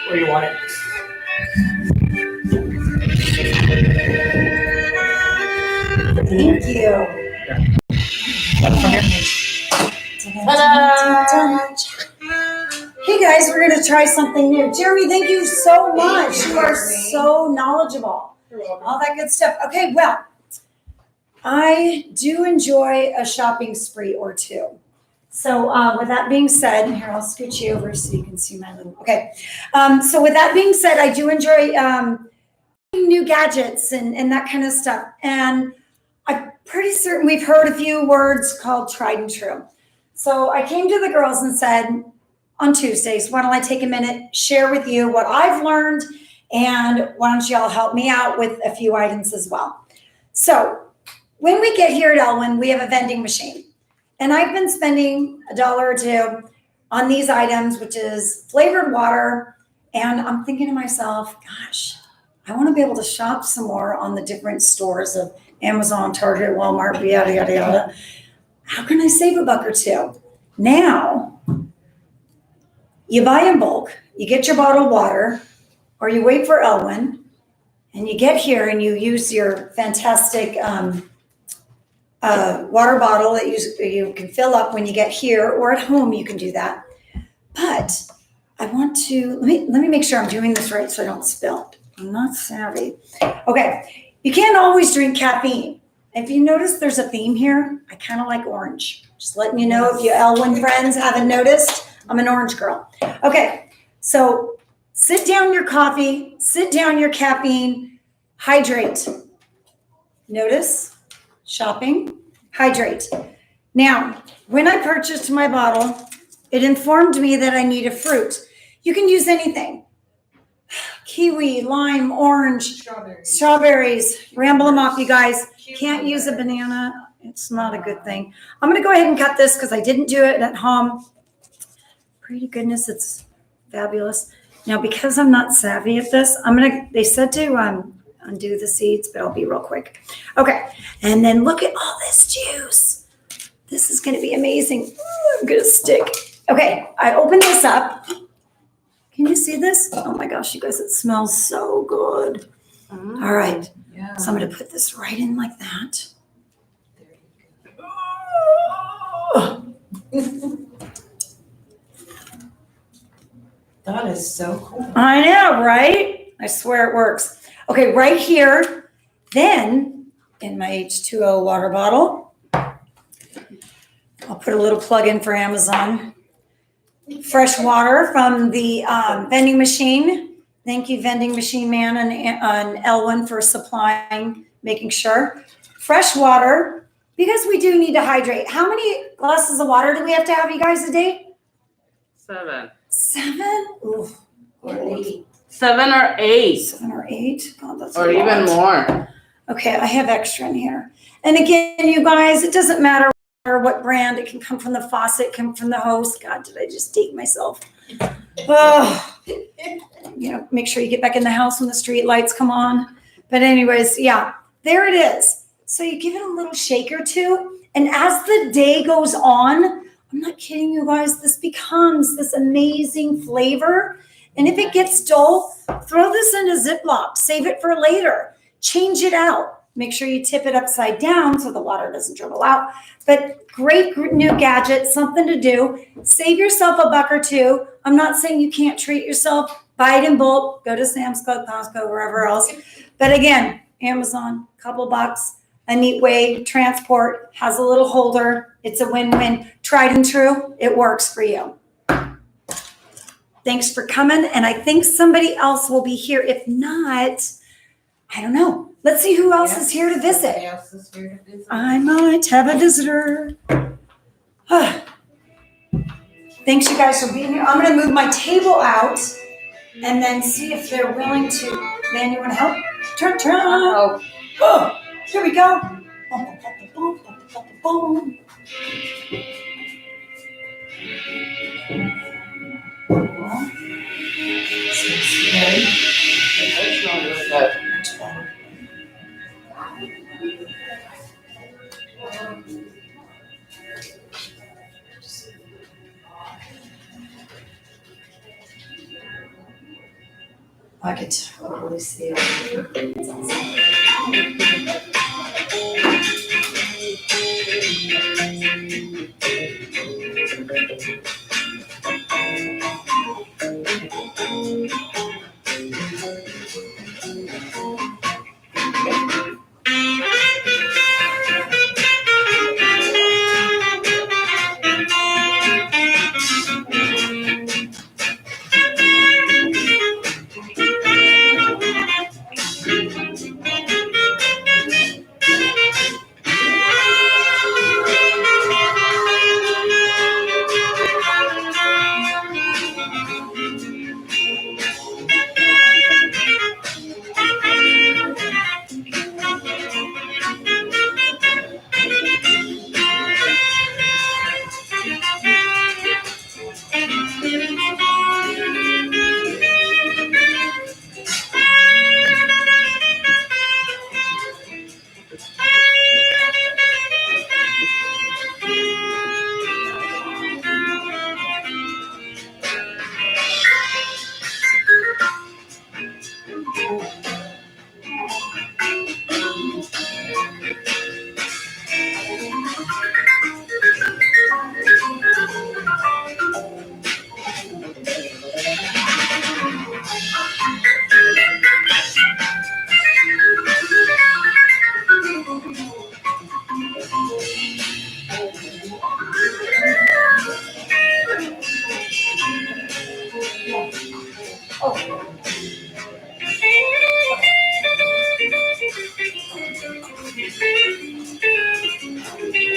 Where do you want it? Thank you. Hey guys, we're going to try something new. Jeremy, thank you so much. You are so knowledgeable. All that good stuff. Okay, well, I do enjoy a shopping spree or two. So with that being said, here, I'll scoot you over so you can see my little, okay. So with that being said, I do enjoy new gadgets and that kind of stuff. And I'm pretty certain we've heard a few words called tried and true. So I came to the girls and said on Tuesdays, why don't I take a minute, share with you what I've learned, and why don't y'all help me out with a few items as well. So when we get here at Elwyn, we have a vending machine. And I've been spending $1 or $2 on these items, which is flavored water. And I'm thinking to myself, gosh, I want to be able to shop some more on the different stores of Amazon, Target, Walmart, yada, yada, yada. How can I save $1 or $2? Now, you buy in bulk, you get your bottled water, or you wait for Elwyn, and you get here and you use your fantastic water bottle that you can fill up when you get here, or at home you can do that. But I want to, let me make sure I'm doing this right so I don't spill it. I'm not savvy. Okay, you can't always drink caffeine. If you notice there's a theme here, I kind of like orange. Just letting you know if you Elwyn friends haven't noticed, I'm an orange girl. Okay, so sit down your coffee, sit down your caffeine, hydrate. Notice, shopping, hydrate. Now, when I purchased my bottle, it informed me that I need a fruit. You can use anything. Kiwi, lime, orange, strawberries. Ramble them off, you guys. Can't use a banana. It's not a good thing. I'm going to go ahead and cut this because I didn't do it at home. Pretty goodness, it's fabulous. Now, because I'm not savvy at this, they said to undo the seeds, but I'll be real quick. Okay, and then look at all this juice. This is going to be amazing. Ooh, I'm going to stick. Okay, I opened this up. Can you see this? Oh my gosh, you guys, it smells so good. All right, Yeah. so I'm going to put this right in like that. That is so cool. I know, right? I swear it works. Okay, right here, then in my H2O water bottle, I'll put a little plug in for Amazon. Fresh water from the vending machine. Thank you, vending machine man and Elwyn for supplying, making sure. Fresh water, because we do need to hydrate. How many glasses of water do we have to have, you guys, a day? 7. 7? Ooh. Or 8. 7 or 8. 7 or 8? God, that's a Or even lot. more. Okay, I have extra in here. And again, you guys, it doesn't matter what brand. It can come from the faucet, it can come from the hose. God, did I just date myself? Oh, make sure you get back in the house when the street lights come on. But anyways, yeah, there it is. So you give it a little shake or two. And as the day goes on, I'm not kidding you guys, this becomes this amazing flavor. And if it gets dull, throw this in a Ziploc, save it for later, change it out. Make sure you tip it upside down so the water doesn't dribble out. But great new gadget, something to do. Save yourself $1 or $2. I'm not saying you can't treat yourself. Buy it in bulk. Go to Sam's Club, Costco, wherever else. But again, Amazon, couple bucks. A neat way, transport, has a little holder. It's a win-win. Tried and true. It works for you. Thanks for coming. And I think somebody else will be here. If not, I don't know. Let's see who else is here to visit. Somebody else is here to visit. I might have a visitor. Thanks, you guys, for being here. I'm going to move my table out and then see if they're willing to Man, you want to help? Turn. Oh, Oh, here we go. Boom, boom, boom, boom, boom, boom. Much better. I could totally see it.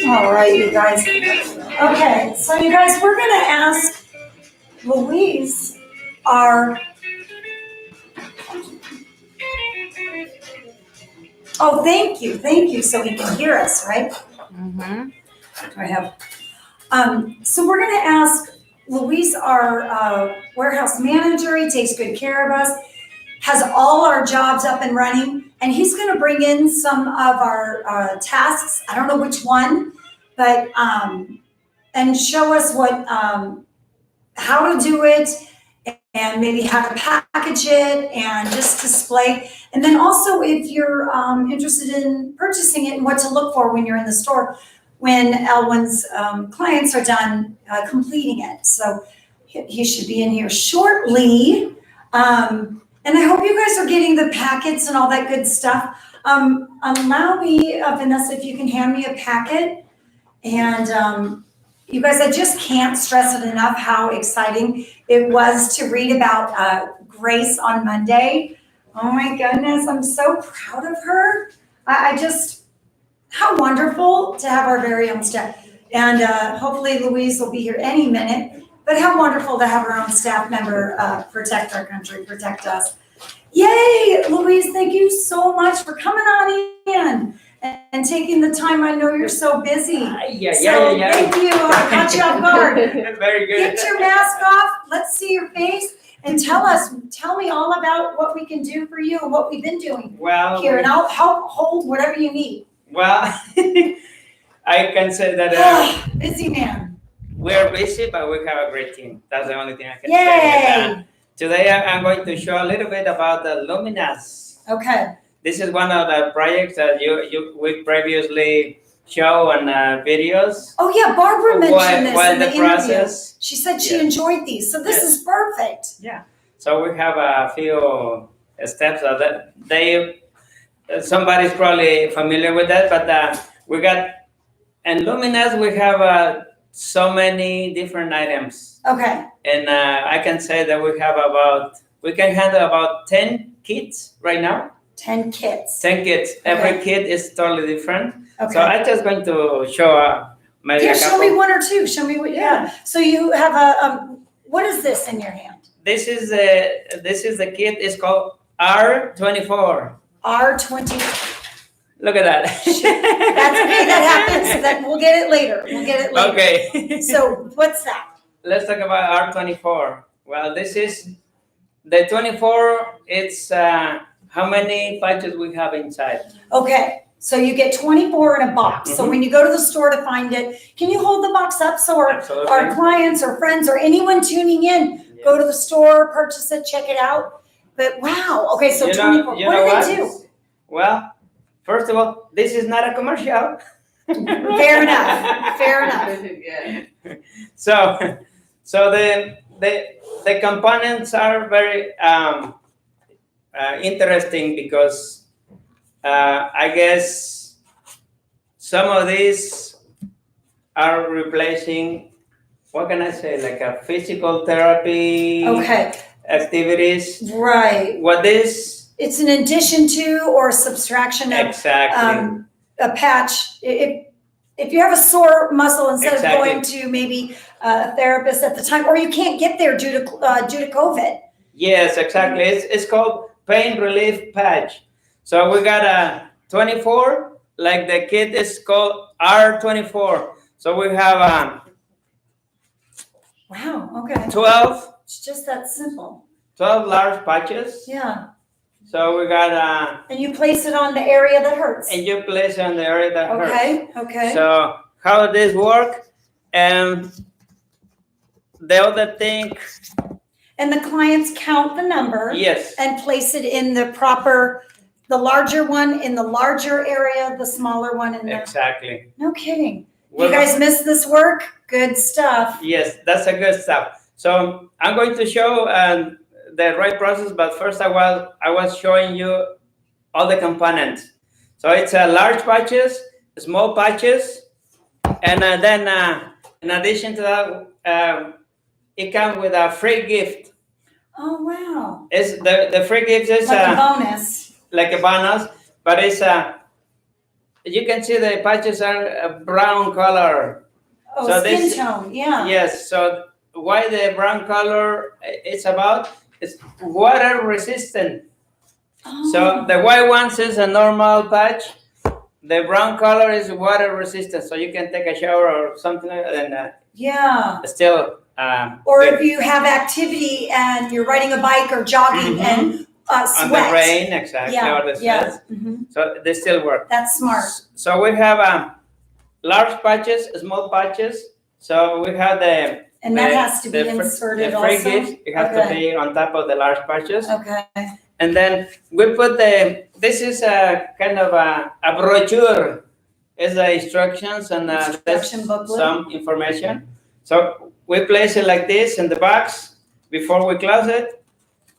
All right, you guys. Okay, so you guys, we're going to ask Louise, our. Oh, thank you, so he can hear us, right? mm-hmm. I have. So we're going to ask Luis, our warehouse manager. He takes good care of us, has all our jobs up and running, and he's going to bring in some of our tasks. I don't know which one, but and show us what how to do it, and maybe how to package it and just display. And then also, if you're interested in purchasing it and what to look for when you're in the store, when Elwin's clients are done completing it. So he should be in here shortly. And I hope you guys are getting the packets and all that good stuff. Allow me, Vanessa, if you can hand me a packet. And you guys, I just can't stress it enough how exciting it was to read about Grace on Monday. Oh my goodness, I'm so proud of her. I just, how wonderful to have our very own staff. And hopefully Louise will be here any minute, but how wonderful to have our own staff member protect our country, protect us. Yay, Louise, thank you so much for coming on in and taking the time. I know you're so busy. Yeah. Thank you, I caught you off guard. Very good. Get your mask off, let's see your face, and tell me all about what we can do for you and what we've been doing Well, here, and I'll help hold whatever you need. well, I can say that Busy man. we're busy, but we have a great team. That's the only thing I can say. Yay! And, today I'm going to show a little bit about the luminas. Okay. This is one of the projects that we previously show on videos. Oh yeah, Barbara mentioned this While in the the interview. process. She said she Yeah. enjoyed these, so this is perfect. So we have a few steps that somebody's probably familiar with that, but we got, and luminas, we have so many different items. Okay. And I can say that we can handle about 10 kits right now. 10 kits. 10 kits. Okay. Every kit is totally different. Okay. So I'm just going to show maybe Yeah, a couple. show me one or two. Show me what you have. So you have what is this in your hand? This is the kit. It's called R24. R20. Look at that. That's okay, that happens, that, we'll get it later, Okay. So what's that? Let's talk about R24. Well, this is the 24. It's how many patches we have inside. Okay, so you get 24 in a box. So when you go to the store to find it, can you hold the box up so Absolutely. our clients or friends or anyone tuning in, go to the store, purchase it, check it out? But wow, okay, so 24, what do they do? Well, first of all, this is not a commercial. Fair enough, fair enough. Yeah. So the components are very interesting because I guess some of these are replacing, what can I say, like a physical therapy Okay, activities. right. What is It's an addition to or a subtraction of exactly? a patch. If you have a sore muscle, instead Exactly. of going to maybe a therapist at the time, or you can't get there due to COVID. Yes, exactly. It's called pain relief patch. So we got a 24, like the kit is called R24. So we have Wow, okay. 12 It's just that simple. large patches. Yeah. So we got And you place it on the area that hurts. and you place on the area that hurts. Okay, okay. So how does this work? And the other thing, And the clients count the number yes, and place it in the proper, the larger one in the larger area, the smaller one in the, exactly. no kidding. Well, You guys miss this work? Good stuff. yes, that's a good stuff. So I'm going to show the right process, but first I was showing you all the components. So it's large patches, small patches, and then in addition to that, it comes with a free gift. Oh, wow. It's the free gift is Like a bonus. like a bonus, but it's you can see the patches are a brown color. Oh, So skin this- tone, yeah. Yes. So why the brown color? It's about it's water resistant. Oh. So the white ones is a normal patch. The brown color is water resistant, so you can take a shower or something like that and Yeah. still. Or good. if you have activity and you're riding a bike or jogging and on sweat. the rain, exactly, Yeah, or the yeah. sweat. Mhm. So they still work. That's smart. So we have large patches, small patches. So we have And that the- has to be the inserted the free also? gift. It has to Okay. be on top of the large patches. Okay. And then we put this is a kind of a brochure. It's the instructions and Instruction there's booklet. some information. So we place it like this in the box before we close it.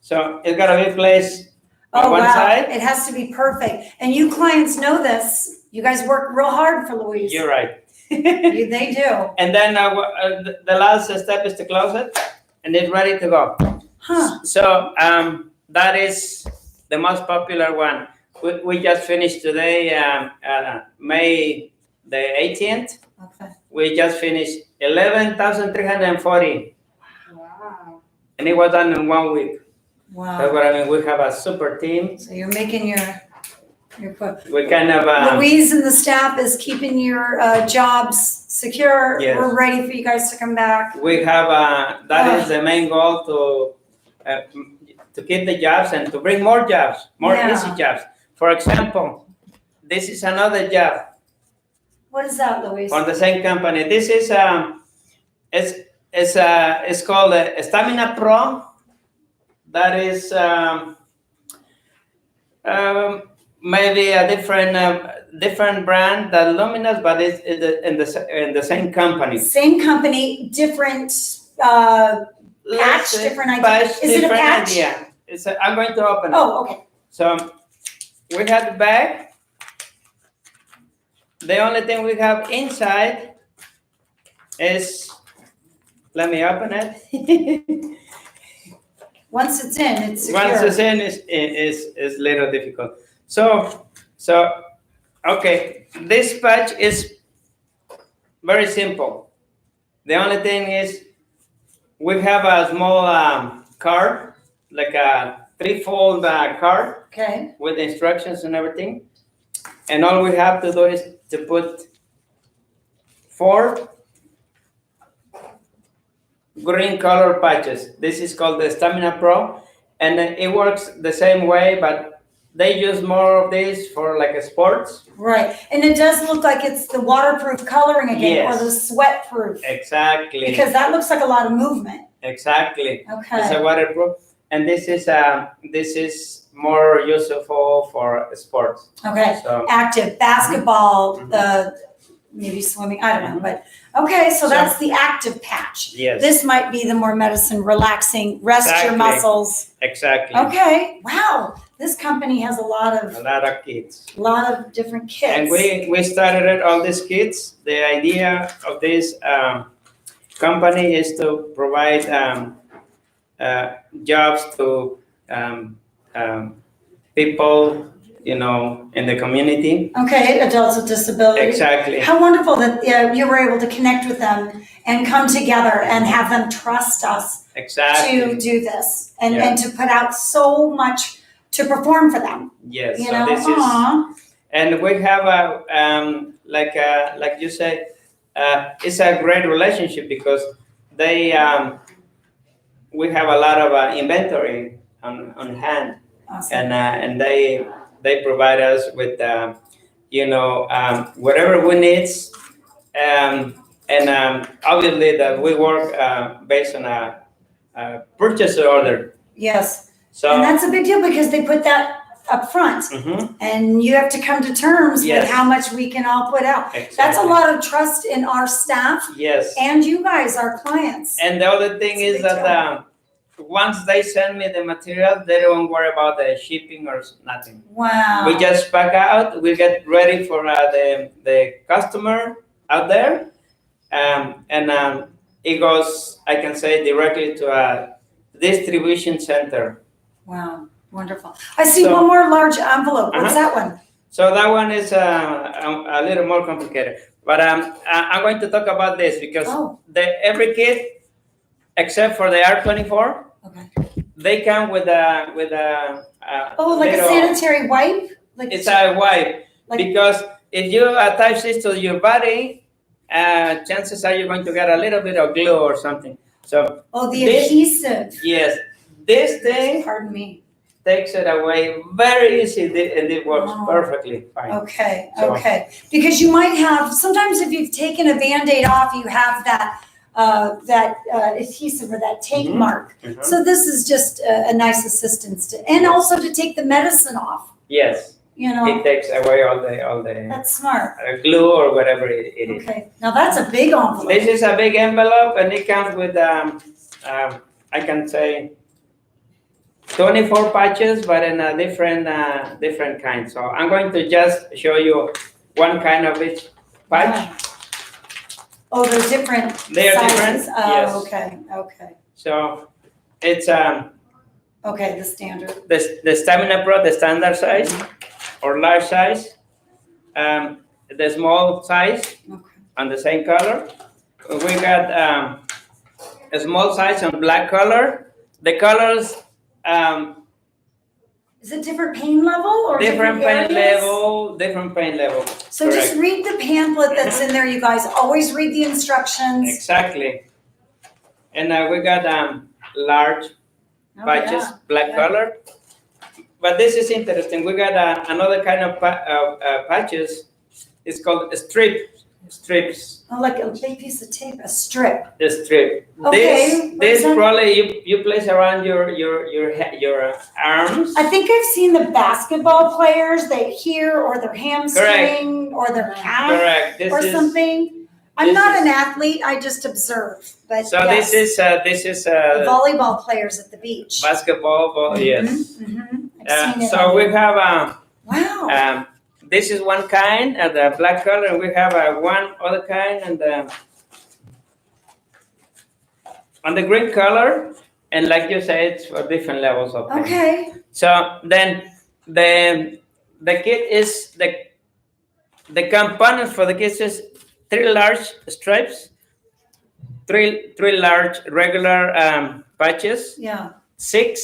So it's gotta be placed on Oh, one wow. side. It has to be perfect. And you clients know this. You guys work real hard for Louise. You're right. They do. And then the last step is to close it, and it's ready to go. Huh. So that is the most popular one. We just finished today, May the 18th. Okay. We just finished 11,340, Wow. and it was done in 1 week. That's Wow. what I mean. We have a super team. So you're making your We kind of Louise and the staff is keeping your jobs secure. Yes. We're ready for you guys to come back. we have that is the main goal to keep the jobs and to bring more jobs, more Yeah. easy jobs. For example, this is another job What is that, Louise? on the same company. This is it's called Stamina Pro. That is maybe a different brand than Luminous, but it's in the same company. Same company, different patch, different idea. Patch, Is it a different patch? idea. I'm going to open it. Oh, okay. So we have the bag. The only thing we have inside is, let me open it. Once it's in, it's secure. Once it's in, is little difficult. So okay, this patch is very simple. The only thing is we have a small card, like a 3-fold card Okay. with instructions and everything. And all we have to do is to put 4 green color patches. This is called the Stamina Pro, and it works the same way, but they use more of this for like a sports. Right. And it does look like it's the waterproof coloring again, Yes. or the sweat proof. Exactly. Because that looks like a lot of movement. Exactly. Okay. It's a waterproof, and this is more useful for sports. Okay. So Active basketball, Mhm. maybe swimming. I don't know, but okay. So that's the active patch. yes, This might be the more medicine, relaxing, rest your Exactly. muscles. exactly. Okay. Wow. This company has a lot A of lot of kids. different kits. And we started it, all these kits. The idea of this company is to provide jobs to people, in the community. Okay, adults with disabilities. Exactly. How wonderful that you were able to connect with them and come together and have them trust us Exactly. to do this and, Yeah. and to put out so much to perform for them. Yes. You So know, this is, aw. and we have like you said, it's a great relationship because they we have a lot of inventory on hand, Awesome. and they provide us with whatever we need, and obviously that we work based on a purchase order. Yes. So And that's a big deal because they put that up front mhm, and you have to come to terms with Yes. how much we can all put out. exactly. That's a lot of trust in our staff Yes. and you guys, our clients. And the other thing It's a is big that once they send me the material, they don't worry about the shipping or nothing. Wow. We just pack out. We get ready for the customer out there, and it goes, I can say, directly to a distribution center. Wow, wonderful. I see So- one more large envelope. What's Uh-huh. that one? So that one is a little more complicated. But I'm going to talk about this because Oh, every kit, except for the R24, okay. they come with a Oh, like a little- sanitary wipe? Like It's a wipe like because if you attach this to your body, chances are you're going to get a little bit of glue or something. So oh, the this- adhesive. yes, this thing Pardon me. takes it away very easy, and it works Oh. perfectly fine. Okay, So- okay. Because you might have, sometimes if you've taken a Band-Aid off, you have that adhesive or that tape Mhm. mark. Mhm. So this is just a nice assistance to, and also to take the medicine off, Yes, you know? it takes away all the That's smart. glue or whatever it is. Okay, now that's a big envelope. This is a big envelope, and it comes with I can say 24 patches, but in a different kind. So I'm going to just show you one kind of each patch. Wow. Oh, they're different They are sizes. different, yes. Oh, okay, okay. So it's Okay, the standard. the Stamina Pro, the standard size or large size, the small size Okay. on the same color. We got a small size on black color. The colors. Is it different pain level or Different pain areas? level. So just Correct. read the pamphlet that's in there, you guys. Always read the instructions. Exactly. And we got large Oh, patches, yeah. black Yeah. color. But this is interesting. We got another kind of patches. It's called strips. Oh, like a big piece of tape, a strip. The strip. Okay, what This is that? probably you place around your arms. I think I've seen the basketball players, they here or their hamstring or their calf Correct. This or is something. I'm this not is- an athlete, I just observe, but so. yes. This is The volleyball players at the beach. basketball. Yes. Mhm. I've seen it So on we there. have Wow. this is one kind, the black color, and we have one other kind, and on the green color, and like you said, it's for different levels of pain. Okay. So then the kit is the components for the kit is 3 large stripes, three large regular patches, Yeah. 6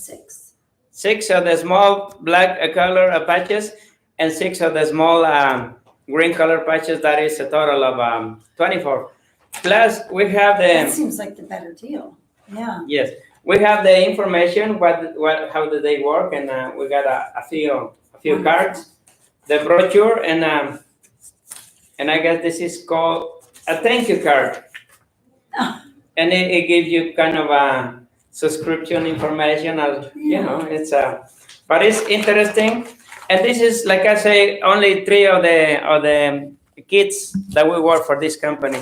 6. 6 of the small black color patches, and 6 of the small green color patches. That is a total of 24. Plus, we have That the seems like the better deal. Yeah. yes, we have the information how do they work, and we got a few cards, the brochure, and I guess this is called a thank you card, Oh. and it gives you kind of a subscription information. You know, it's but it's interesting, and this is like I say, only 3 of the kids that we work for this company.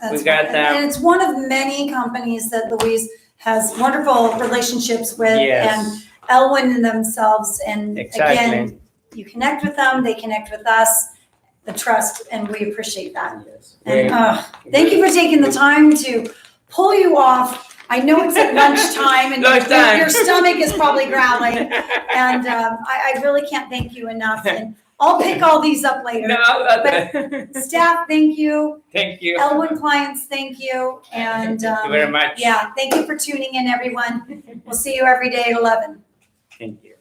That's We got, right. And it's one of many companies that Louise has wonderful relationships with, Yes. and Elwyn themselves. And Exactly. again, you connect with them, they connect with us, the trust, and we appreciate that. And thank you for taking the time to pull you off. I know it's at lunchtime and Lunchtime. your stomach is probably growling. And I really can't thank you enough. And I'll pick all these up later. No, Staff, thank you. thank you. Elwyn clients, thank you. And Thank you very much. yeah, thank you for tuning in, everyone. We'll see you every day at 11. Thank you.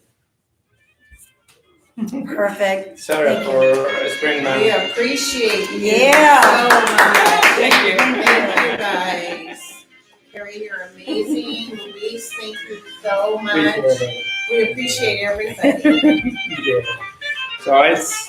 Perfect. Sorry Thank for spring man. We appreciate you Yeah. so much. Thank you. Thank you, guys. Kerry, you're amazing. Louise, thank you so much. We appreciate everything. Yeah. So it's